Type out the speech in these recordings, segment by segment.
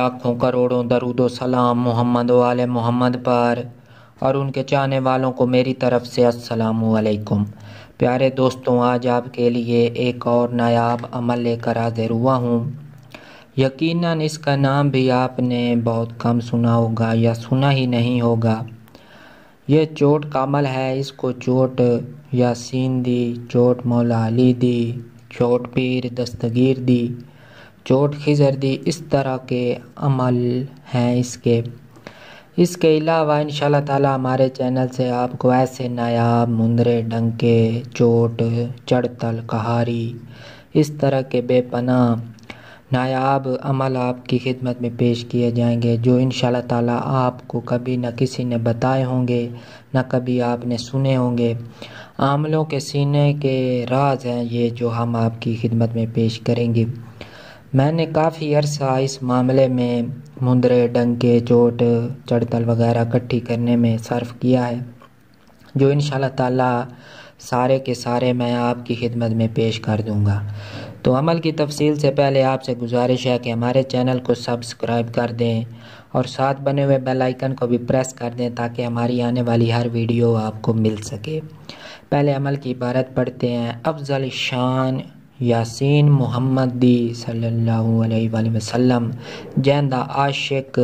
लाखों करोड़ों दरूदो सलाम मोहम्मद वाले मोहम्मद पर और उनके चाहने वालों को मेरी तरफ से अस्सलामु अलैकुम। प्यारे दोस्तों, आज आपके लिए एक और नायाब अमल लेकर हाजिर हुआ हूँ। यकीनन इसका नाम भी आपने बहुत कम सुना होगा या सुना ही नहीं होगा। ये चोट का अमल है। इसको चोट यासीन दी, चोट मौला अली दी, चोट पीर दस्तगीर दी, चोट खिजर दी, इस तरह के अमल हैं इसके अलावा इंशाल्लाह ताला हमारे चैनल से आपको ऐसे नायाब मुंदरे डंके चोट चढ़तल कहारी इस तरह के बेपनाह नायाब अमल आपकी खिदमत में पेश किए जाएंगे, जो इंशाल्लाह ताला आपको कभी न किसी ने बताए होंगे, न कभी आपने सुने होंगे। आमलों के सीने के राज हैं ये, जो हम आपकी खिदमत में पेश करेंगे। मैंने काफ़ी अरसा इस मामले में मुंदरे डंके चोट चढ़तल वगैरह इकट्ठी करने में सर्फ किया है, जो इंशाल्लाह ताला सारे के सारे मैं आपकी खिदमत में पेश कर दूंगा। तो अमल की तफसील से पहले आपसे गुजारिश है कि हमारे चैनल को सब्सक्राइब कर दें और साथ बने हुए बेल आइकन को भी प्रेस कर दें, ताकि हमारी आने वाली हर वीडियो आपको मिल सके। पहले अमल की इबारत पढ़ते हैं। अफजल शान यासीन मोहम्मद दी सल्लल्लाहु अलैहि वसल्लम जैंदा आशिक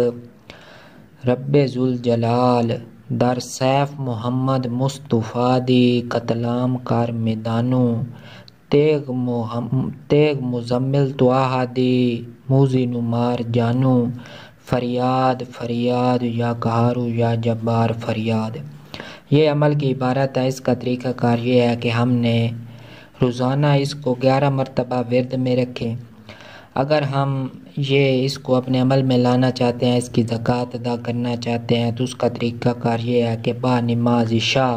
रब्बे जुल जलाल दर सैफ मोहम्मद मुस्तफ़ा दी कतलाम कार मैदानू तेग मुजम्मिल तुआहा दी मूजी नुमार जानू फरियाद फरियाद या कहारू या जब्बार फरियाद। ये अमल की इबारत है। इसका तरीक़ाकार ये है कि हमने रोज़ाना इसको 11 मरतबा विर्द में रखें। अगर हम इसको अपने अमल में लाना चाहते हैं, इसकी ज़कात अदा करना चाहते हैं, तो उसका तरीक़ाकार ये है कि बा नमाज इशा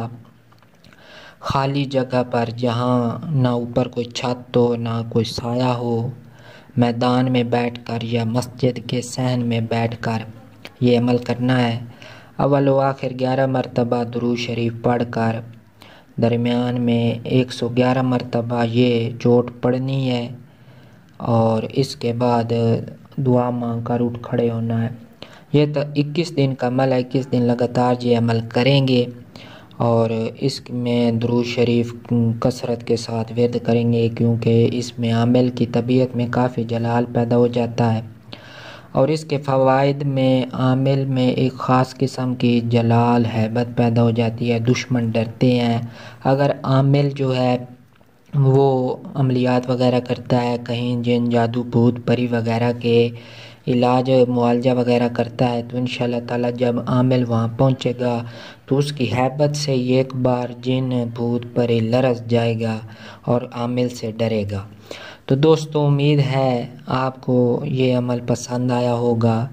खाली जगह पर, जहाँ ना ऊपर कोई छत हो ना कोई साया हो, मैदान में बैठकर या मस्जिद के सहन में बैठकर ये अमल करना है। अव्वल व आखिर 11 मरतबा दुरूद शरीफ पढ़कर दरमियान में 111 मरतबा ये चोट पढ़नी है और इसके बाद दुआ मांग कर उठ खड़े होना है। ये तो 21 दिन का अमल है। 21 दिन लगातार ये अमल करेंगे और इसमें दुरूद शरीफ कसरत के साथ विर्द करेंगे, क्योंकि इसमें आमिल की तबीयत में काफ़ी जलाल पैदा हो जाता है और इसके फ़वाइद में आमिल में एक ख़ास किस्म की जलाल हैबत पैदा हो जाती है। दुश्मन डरते हैं। अगर आमिल जो है वो अमलियात वगैरह करता है, कहीं जिन जादू भूत परी वगैरह के इलाज मुआलजा वगैरह करता है, तो इंशाल्लाह ताला जब आमिल वहाँ पहुँचेगा तो उसकी हैबत से एक बार जिन भूत परी लरस जाएगा और आमिल से डरेगा। तो दोस्तों, उम्मीद है आपको ये अमल पसंद आया होगा।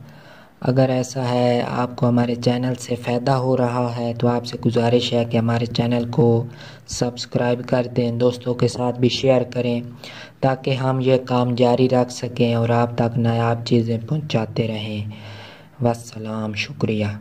अगर ऐसा है, आपको हमारे चैनल से फ़ायदा हो रहा है, तो आपसे गुजारिश है कि हमारे चैनल को सब्सक्राइब कर दें, दोस्तों के साथ भी शेयर करें, ताकि हम ये काम जारी रख सकें और आप तक नायाब चीज़ें पहुंचाते रहें। वस्सलाम, शुक्रिया।